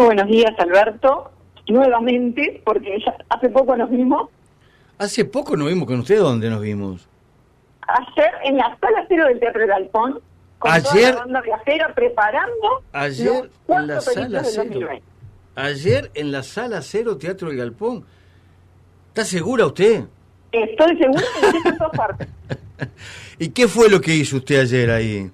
buenos días, Alberto. Nuevamente, porque ya hace poco nos vimos. Hace poco nos vimos con usted. ¿Dónde nos vimos? Ayer en la sala cero del Teatro del Galpón, con toda la banda viajera preparando los en 4 la sala pericios del cero. 2020. Ayer en la sala cero Teatro del Galpón. ¿Está segura usted? Estoy segura que en todas partes. ¿Y qué fue lo que hizo usted ayer ahí?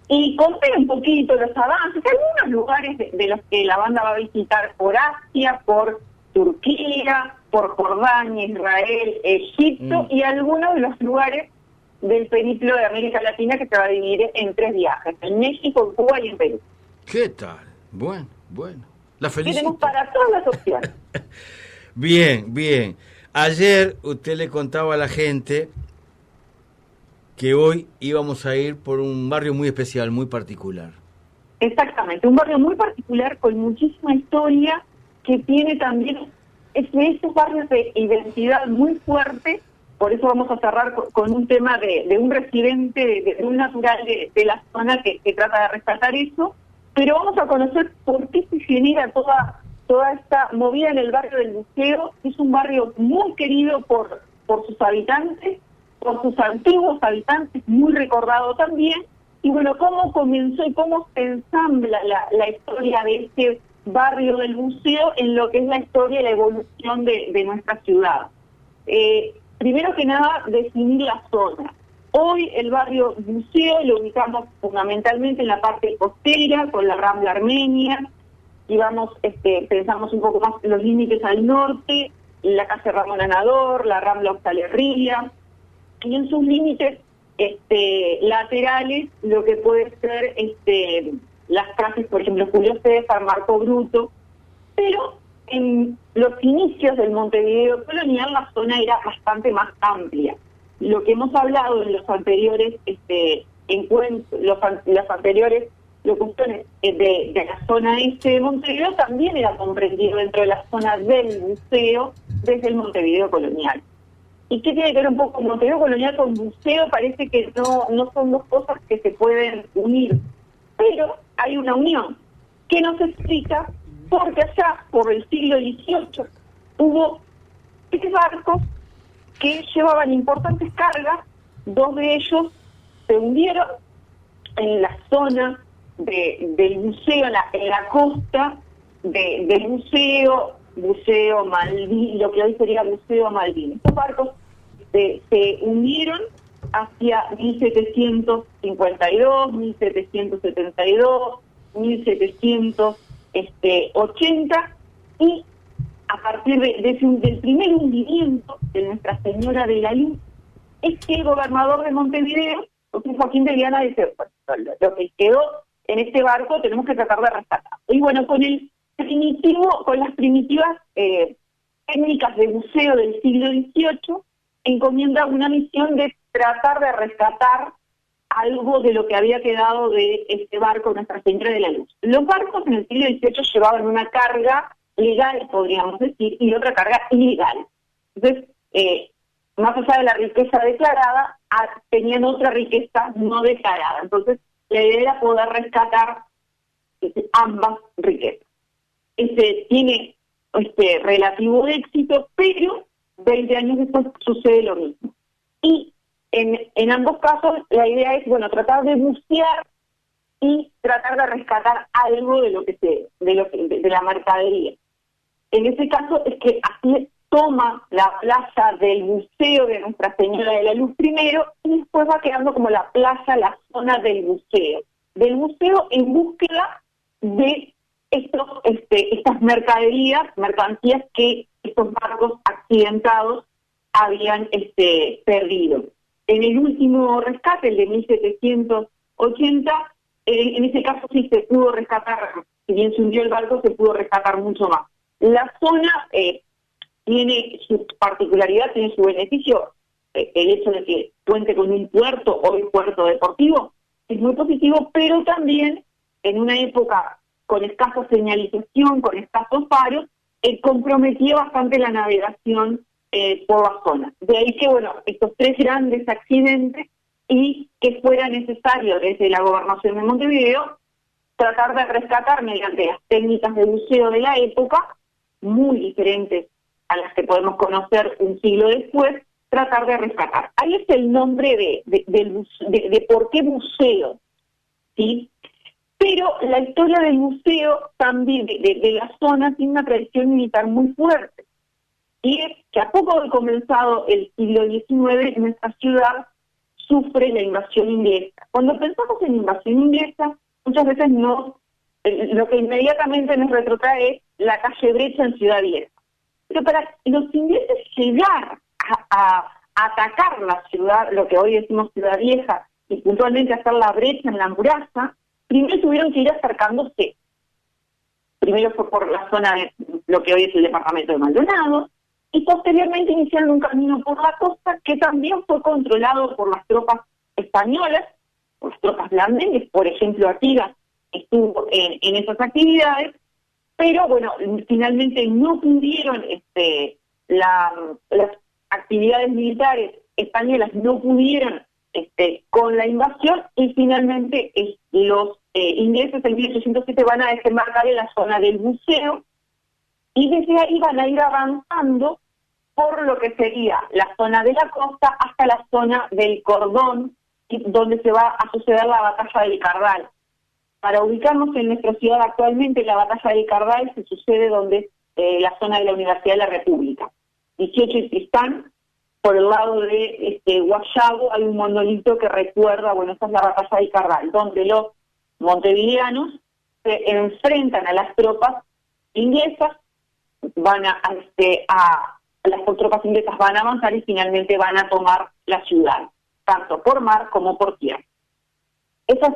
Y conté un poquito los avances, algunos lugares de los que la banda va a visitar por Asia, por Turquía, por Jordania, Israel, Egipto y algunos de los lugares del periplo de América Latina que se va a dividir en 3 viajes, en México, en Cuba y en Perú. ¿Qué tal? Bueno. La felicito. Tenemos para todas las opciones. Bien. Ayer usted le contaba a la gente que hoy íbamos a ir por un barrio muy especial, muy particular. Exactamente, un barrio muy particular con muchísima historia, que tiene también esos barrios de identidad muy fuerte. Por eso vamos a cerrar con un tema de un residente, de un natural de la zona que trata de rescatar eso, pero vamos a conocer por qué se genera toda esta movida en el barrio del Buceo. Es un barrio muy querido por sus habitantes, por sus antiguos habitantes, muy recordado también. Y bueno, cómo comenzó y cómo se ensambla la historia de este barrio del Buceo en lo que es la historia y la evolución de nuestra ciudad. Primero que nada, definir la zona. Hoy el barrio Buceo lo ubicamos fundamentalmente en la parte costera, con la Rambla Armenia, y pensamos un poco más en los límites al norte, la calle Ramón Anador, la Rambla Hostalería, y en sus límites laterales lo que puede ser las calles, por ejemplo, Julio César, Marco Bruto, pero en los inicios del Montevideo colonial la zona era bastante más amplia. Lo que hemos hablado en los anteriores encuentros, las anteriores locuciones de la zona este de Montevideo también era comprendido dentro de la zona del Buceo desde el Montevideo colonial. ¿Y qué tiene que ver un poco Montevideo colonial con Buceo? Parece que no son dos cosas que se pueden unir, pero hay una unión que no se explica porque allá, por el siglo XVIII, hubo 3 barcos que llevaban importantes cargas. 2 de ellos se hundieron en la zona del Buceo, en la costa del Buceo Malvin, lo que hoy sería Buceo Malvin. Estos barcos se hundieron hacia 1752, 1772, 1780, y a partir del primer hundimiento de Nuestra Señora de la Luz, es que el gobernador de Montevideo, Joaquín de Viana, dice, bueno, lo que quedó en este barco tenemos que tratar de rescatar. Y bueno, con las primitivas técnicas de buceo del siglo XVIII, encomienda una misión de tratar de rescatar algo de lo que había quedado de este barco Nuestra Señora de la Luz. Los barcos en el siglo XVIII llevaban una carga legal, podríamos decir, y otra carga ilegal. Entonces, más allá de la riqueza declarada, tenían otra riqueza no declarada. Entonces, la idea era poder rescatar ambas riquezas. Tiene relativo éxito, pero 20 años después sucede lo mismo. Y en ambos casos la idea es, bueno, tratar de bucear y tratar de rescatar algo de la mercadería. En ese caso es que así toma la plaza del Buceo de Nuestra Señora de la Luz primero, y después va quedando como la plaza, la zona del buceo en búsqueda de estas mercancías que estos barcos accidentados habían perdido. En el último rescate, el de 1780, en ese caso sí se pudo rescatar, si bien se hundió el barco, se pudo rescatar mucho más. La zona tiene su particularidad, tiene su beneficio. El hecho de que cuente con un puerto, hoy puerto deportivo, es muy positivo, pero también en una época con escasa señalización, con escasos faros, comprometía bastante la navegación por la zona. De ahí que, bueno, estos 3 grandes accidentes, y que fuera necesario desde la Gobernación de Montevideo tratar de rescatar mediante las técnicas de buceo de la época, muy diferentes a las que podemos conocer un siglo después, tratar de rescatar. Ahí es el nombre de por qué buceo, ¿sí? Pero la historia del buceo también de la zona tiene una tradición militar muy fuerte. Y es que a poco de comenzado el siglo XIX, nuestra ciudad sufre la invasión inglesa. Cuando pensamos en invasión inglesa, muchas veces lo que inmediatamente nos retrotrae es la calle Brecha en Ciudad Vieja. Pero para los ingleses llegar a atacar la ciudad, lo que hoy decimos Ciudad Vieja, y puntualmente hacer la brecha en la muralla, primero tuvieron que ir acercándose. Primero fue por la zona de lo que hoy es el departamento de Maldonado, y posteriormente iniciaron un camino por la costa que también fue controlado por las tropas españolas, por las tropas blandengues. Por ejemplo, Artigas estuvo en esas actividades, pero bueno, finalmente no pudieron, las actividades militares españolas no pudieron con la invasión, y finalmente los ingleses en 1807 van a desembarcar en la zona del buceo, y desde ahí van a ir avanzando por lo que sería la zona de la costa hasta la zona del cordón, donde se va a suceder la batalla del Cardal. Para ubicarnos en nuestra ciudad actualmente, la batalla del Cardal se sucede donde la zona de la Universidad de la República. 18 y Tristán, por el lado de Guayabo, hay un monolito que recuerda, bueno, esta es la batalla del Cardal, donde los montevideanos se enfrentan a las tropas inglesas, las tropas inglesas van a avanzar y finalmente van a tomar la ciudad, tanto por mar como por tierra. Esa es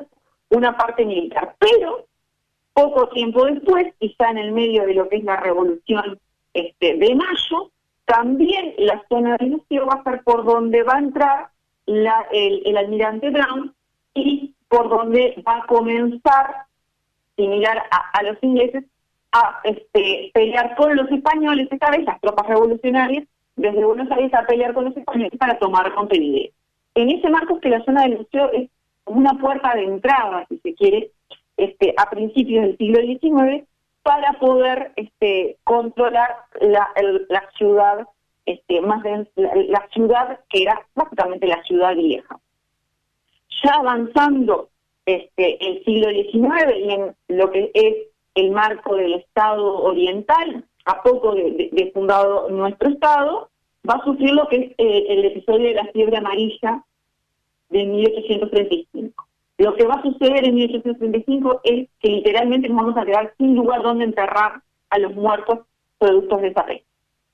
una parte militar, pero poco tiempo después, quizá en el medio de lo que es la Revolución de Mayo, también la zona del buceo va a ser por donde va a entrar el almirante Brown, y por donde va a comenzar, similar a los ingleses, a pelear con los españoles, esta vez las tropas revolucionarias, desde Buenos Aires a pelear con los españoles para tomar Montevideo. En ese marco es que la zona del buceo es como una puerta de entrada, si se quiere, a principios del siglo XIX, para poder controlar la ciudad, la ciudad que era básicamente la ciudad vieja. Ya avanzando el siglo XIX y en lo que es el marco del Estado oriental, a poco de fundado nuestro Estado, va a sufrir lo que es el episodio de la fiebre amarilla de 1835. Lo que va a suceder en 1835 es que literalmente nos vamos a quedar sin lugar donde enterrar a los muertos productos de esa peste.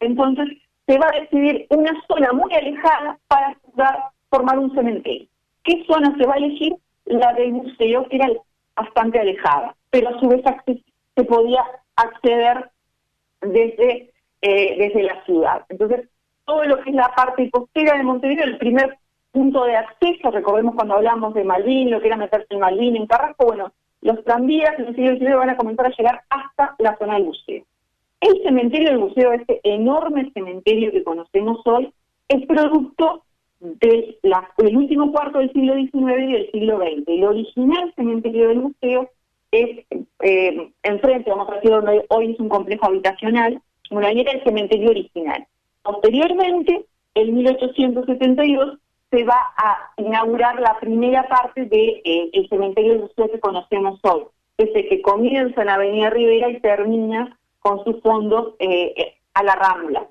Entonces, se va a decidir una zona muy alejada para formar un cementerio. ¿Qué zona se va a elegir? La del buceo, que era bastante alejada, pero a su vez se podía acceder desde la ciudad. Entonces, todo lo que es la parte costera de Montevideo, el primer punto de acceso, recordemos cuando hablamos de Malvin, lo que era meterse en Malvin, en Carrasco, bueno, los tranvías en el siglo XIX van a comenzar a llegar hasta la zona del buceo. El cementerio del buceo, este enorme cementerio que conocemos hoy, es producto del último cuarto del siglo XIX y del siglo XX. El original cementerio del buceo es enfrente, vamos a decir, donde hoy es un complejo habitacional, bueno, ahí era el cementerio original. Posteriormente, en 1872, se va a inaugurar la primera parte del cementerio del buceo que conocemos hoy, ese que comienza en Avenida Rivera y termina con sus fondos a la Rambla.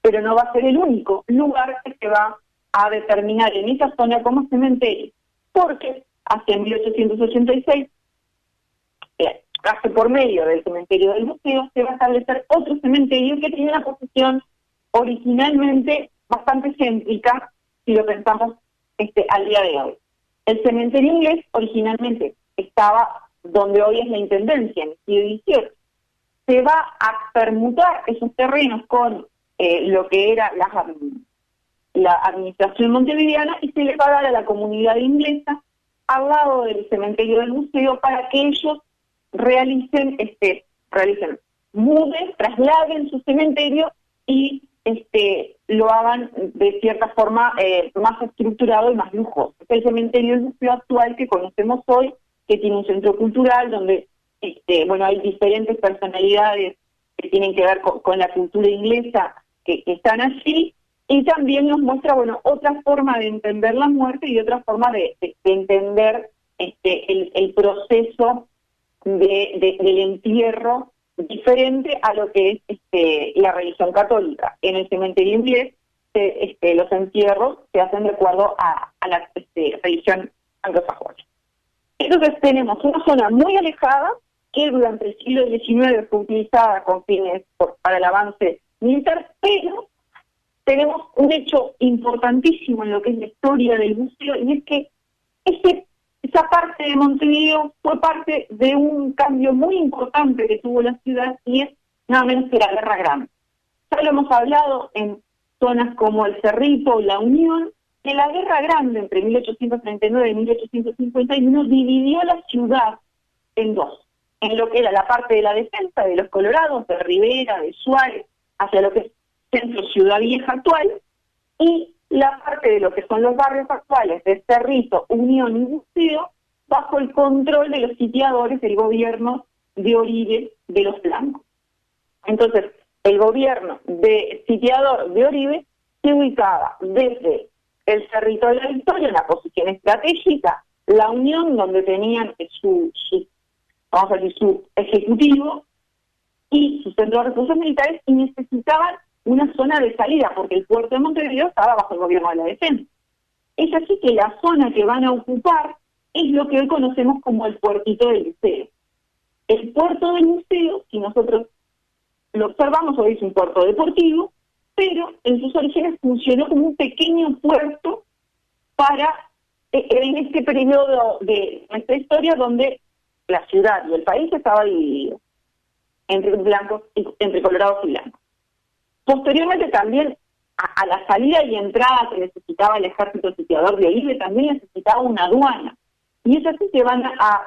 Pero no va a ser el único lugar que se va a determinar en esa zona como cementerio, porque hacia 1886, casi por medio del cementerio del buceo, se va a establecer otro cementerio que tiene una posición originalmente bastante céntrica, si lo pensamos al día de hoy. El cementerio inglés originalmente estaba donde hoy es la Intendencia, en el siglo XVIII. Se va a permutar esos terrenos con lo que era la administración montevideana, y se le va a dar a la comunidad inglesa al lado del cementerio del buceo para que ellos muden, trasladen su cementerio y lo hagan de cierta forma más estructurado y más lujoso. El cementerio del buceo actual que conocemos hoy que tiene un centro cultural donde, bueno, hay diferentes personalidades que tienen que ver con la cultura inglesa que están allí, y también nos muestra, bueno, otra forma de entender la muerte y otra forma de entender el proceso del entierro diferente a lo que es la religión católica. En el cementerio inglés, los entierros se hacen de acuerdo a la religión anglosajona. Entonces tenemos una zona muy alejada que durante el siglo XIX fue utilizada con fines para el avance militar, pero tenemos un hecho importantísimo en lo que es la historia del museo, y es que esa parte de Montevideo fue parte de un cambio muy importante que tuvo la ciudad, y es nada menos que la Guerra Grande. Ya lo hemos hablado en zonas como el Cerrito o la Unión, que la Guerra Grande entre 1839 y 1851 dividió la ciudad en dos, en lo que era la parte de la defensa de los Colorados, de Rivera, de Suárez, hacia lo que es Centro Ciudad Vieja actual, y la parte de lo que son los barrios actuales de Cerrito, Unión y Museo, bajo el control de los sitiadores del gobierno de Oribe de los Blancos. Entonces, el gobierno de sitiador de Oribe se ubicaba desde el Cerrito de la Victoria, en la posición estratégica, la Unión, donde tenían su ejecutivo y sus centros de recursos militares, y necesitaban una zona de salida, porque el puerto de Montevideo estaba bajo el gobierno de la defensa. Es así que la zona que van a ocupar es lo que hoy conocemos como el puertito del Museo. El puerto del Museo, si nosotros lo observamos, hoy es un puerto deportivo, pero en sus orígenes funcionó como un pequeño puerto en este periodo de nuestra historia donde la ciudad y el país estaba dividido entre colorados y blancos. Posteriormente también a la salida y entrada que necesitaba el ejército sitiador de Oribe, también necesitaba una aduana. Y es así que van a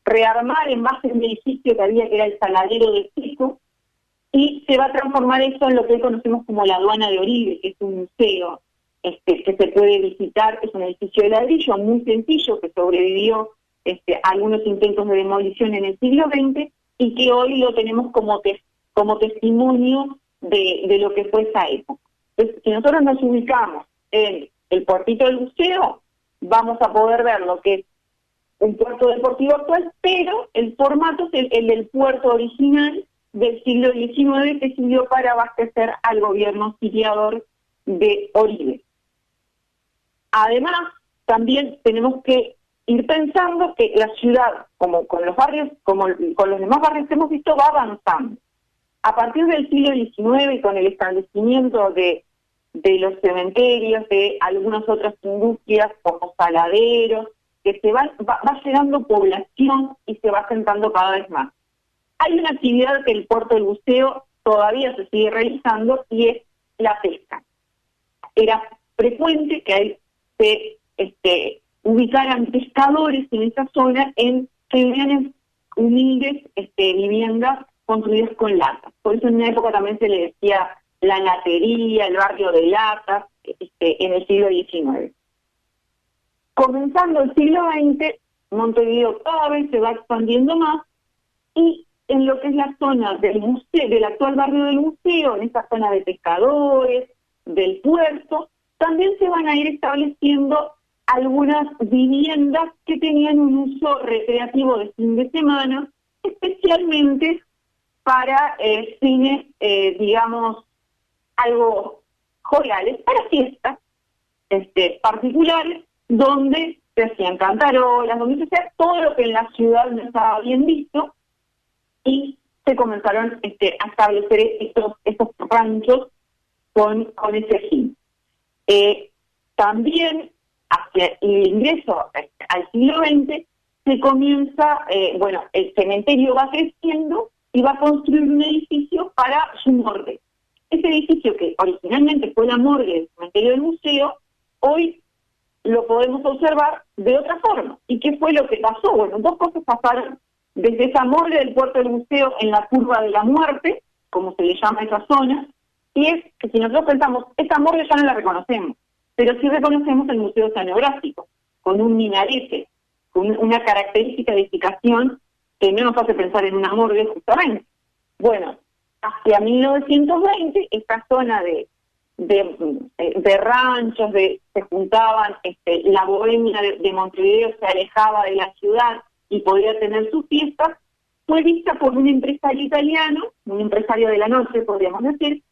rearmar en base a un edificio que había, que era el Saladero de Pico, y se va a transformar eso en lo que hoy conocemos como la aduana de Oribe, que es un museo que se puede visitar. Es un edificio de ladrillo muy sencillo que sobrevivió a algunos intentos de demolición en el siglo XX, y que hoy lo tenemos como testimonio de lo que fue esa época. Entonces, si nosotros nos ubicamos en el puertito del museo, vamos a poder ver lo que es un puerto deportivo actual, pero el formato es el del puerto original del siglo XIX, que sirvió para abastecer al gobierno sitiador de Oribe. Además, también tenemos que ir pensando que la ciudad, como con los barrios, como con los demás barrios que hemos visto, va avanzando. A partir del siglo XIX, y con el establecimiento de los cementerios, de algunas otras industrias como saladeros, que va llegando población y se va asentando cada vez más. Hay una actividad que el puerto del Buceo todavía se sigue realizando, y es la pesca. Era frecuente que ahí se ubicaran pescadores en esa zona, en humildes viviendas construidas con latas. Por eso en una época también se le decía la latería, el barrio de latas, en el siglo XIX. Comenzando el siglo XX, Montevideo cada vez se va expandiendo más, y en lo que es la zona del museo, del actual barrio del Museo, en esa zona de pescadores, del puerto, también se van a ir estableciendo algunas viviendas que tenían un uso recreativo de fin de semana, especialmente para fines, digamos, algo joviales, para fiestas particulares, donde se hacían cantarolas, donde se hacía todo lo que en la ciudad no estaba bien visto, y se comenzaron a establecer estos ranchos con ese fin. También, hacia el ingreso al siglo XX, se comienza, el cementerio va creciendo y va a construir un edificio para su morgue. Ese edificio, que originalmente fue la morgue del cementerio del Museo, hoy lo podemos observar de otra forma. ¿Y qué fue lo que pasó? Bueno, dos cosas pasaron desde esa morgue del puerto del Museo en la curva de la muerte, como se le llama a esa zona, y es que si nosotros pensamos, esta morgue ya no la reconocemos, pero sí reconocemos el Museo Oceanográfico, con un minarete con una característica de edificación que no nos hace pensar en una morgue justamente. Bueno, hacia 1920 esta zona de ranchos, se juntaban, la bohemia de Montevideo se alejaba de la ciudad y podía tener sus fiestas, fue vista por un empresario italiano, un empresario de la noche, podríamos decir,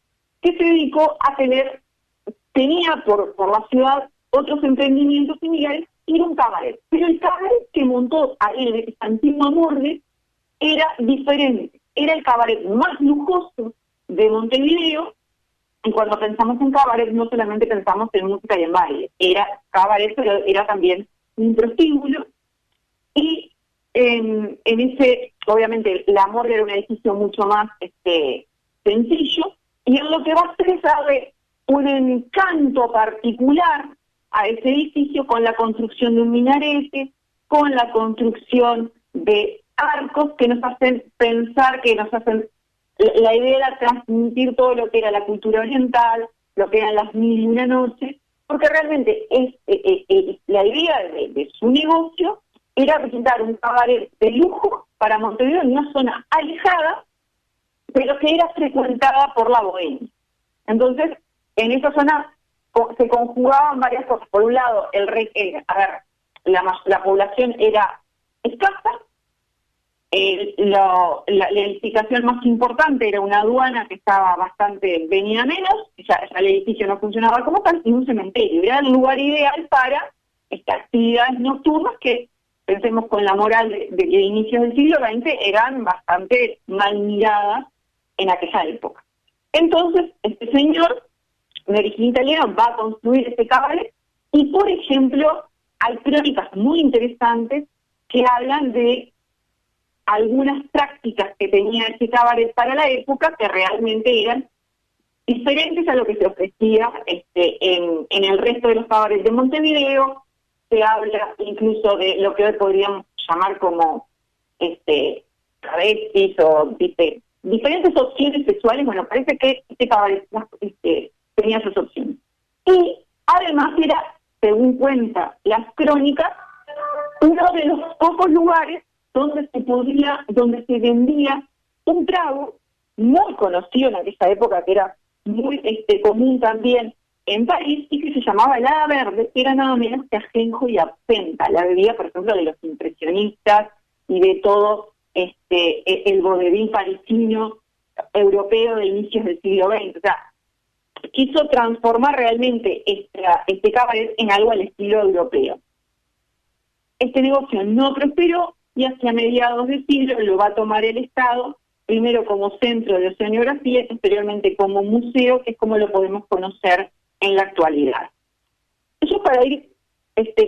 que se dedicó a tenía por la ciudad otros emprendimientos similares y era un cabaret. Pero el cabaret que montó ahí en esta antigua morgue era diferente. Era el cabaret más lujoso de Montevideo, y cuando pensamos en cabaret no solamente pensamos en música y en baile, era cabaret, pero era también un prostíbulo, y en ese, obviamente, la morgue era un edificio mucho más sencillo, y en lo que va a ser darle un encanto particular a ese edificio con la construcción de un minarete, con la construcción de arcos que nos hacen pensar, la idea era transmitir todo lo que era la cultura oriental, lo que eran las 1001 noches, porque realmente la idea de su negocio era presentar un cabaret de lujo para Montevideo en una zona alejada, pero que era frecuentada por la bohemia. Entonces, en esa zona se conjugaban varias cosas. Por un lado, la población era escasa, la edificación más importante era una aduana que estaba bastante venida menos, ya el edificio no funcionaba como tal, y un cementerio. Era el lugar ideal para estas actividades nocturnas que, pensemos con la moral de inicios del siglo XX, eran bastante mal miradas en aquella época. Entonces, este señor de origen italiano va a construir este cabaret y, por ejemplo, hay crónicas muy interesantes que hablan de algunas prácticas que tenía este cabaret para la época que realmente eran diferentes a lo que se ofrecía en el resto de los cabarets de Montevideo. Se habla incluso de lo que hoy podríamos llamar como travestis o diferentes opciones sexuales. Bueno, parece que este cabaret tenía sus opciones. Y además era, según cuenta las crónicas, uno de los pocos lugares donde se vendía un trago muy conocido en aquella época, que era muy común también en París, y que se llamaba helada verde, que era nada menos que ajenjo y absenta, la bebida, por ejemplo, de los impresionistas y de todo el vodevil parisino europeo de inicios del siglo XX. O sea, quiso transformar realmente este cabaret en algo al estilo europeo. Este negocio no prosperó y hacia mediados de siglo lo va a tomar el Estado, primero como centro de oceanografía y posteriormente como museo, que es como lo podemos conocer en la actualidad. Eso para ir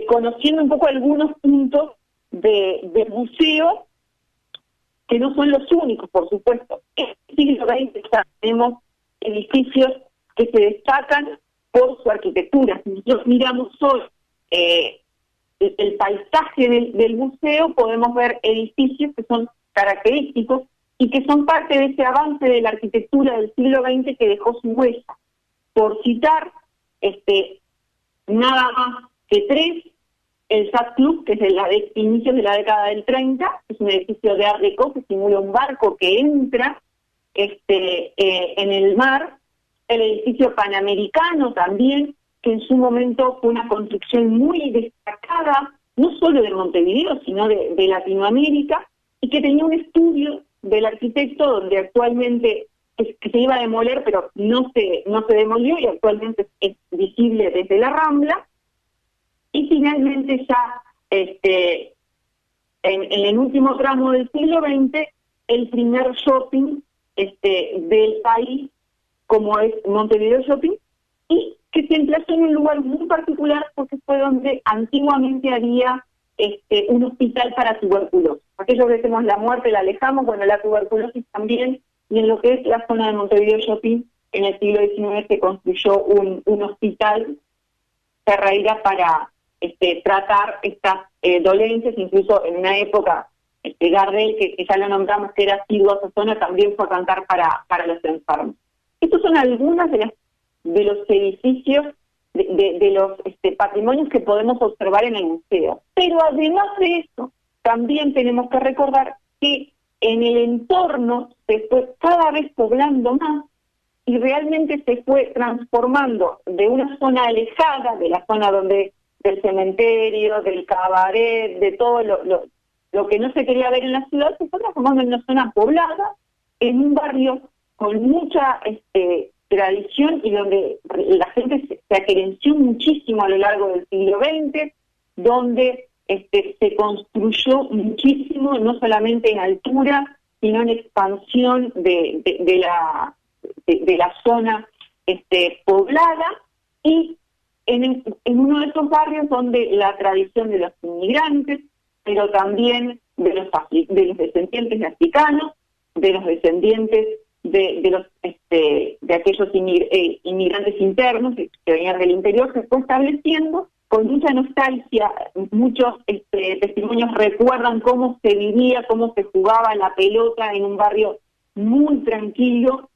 conociendo un poco algunos puntos de museo, que no son los únicos, por supuesto. En el siglo XX tenemos edificios que se destacan por su arquitectura. Si nosotros miramos hoy el paisaje del museo, podemos ver edificios que son característicos y que son parte de ese avance de la arquitectura del siglo XX que dejó su huella. Por citar nada más que tres: el Yacht Club, que es de inicios de la década del 30, es un edificio de Art Deco que simula un barco que entra en el mar. El edificio Panamericano también, que en su momento fue una construcción muy destacada, no solo de Montevideo, sino de Latinoamérica, y que tenía un estudio del arquitecto donde actualmente que se iba a demoler, pero no se demolió y actualmente es visible desde la Rambla. Y finalmente ya en el último tramo del siglo XX, el primer shopping del país, como es Montevideo Shopping, y que se emplazó en un lugar muy particular porque fue donde antiguamente había un hospital para tuberculosis. Aquellos que decimos la muerte la alejamos, bueno, la tuberculosis también, y en lo que es la zona de Montevideo Shopping, en el siglo XIX se construyó un hospital Ferreira para tratar estas dolencias. Incluso en una época Gardel, que ya lo nombramos, que era asiduo a esa zona, también fue a cantar para los enfermos. Estos son algunos de los edificios de los patrimonios que podemos observar en el museo. Pero además de eso, también tenemos que recordar que en el entorno se fue cada vez poblando más y realmente se fue transformando de una zona alejada, de la zona del cementerio, del cabaret, de todo lo que no se quería ver en la ciudad, se fue transformando en una zona poblada, en un barrio con mucha tradición y donde la gente se aquerenció muchísimo a lo largo del siglo XX, donde se construyó muchísimo, no solamente en altura, sino en expansión de la zona poblada, y en uno de esos barrios donde la tradición de los inmigrantes, pero también de los descendientes de africanos, de los descendientes de aquellos inmigrantes internos que venían del interior, se fue estableciendo con mucha nostalgia. Muchos testimonios recuerdan cómo se vivía, cómo se jugaba la pelota en un barrio muy tranquilo,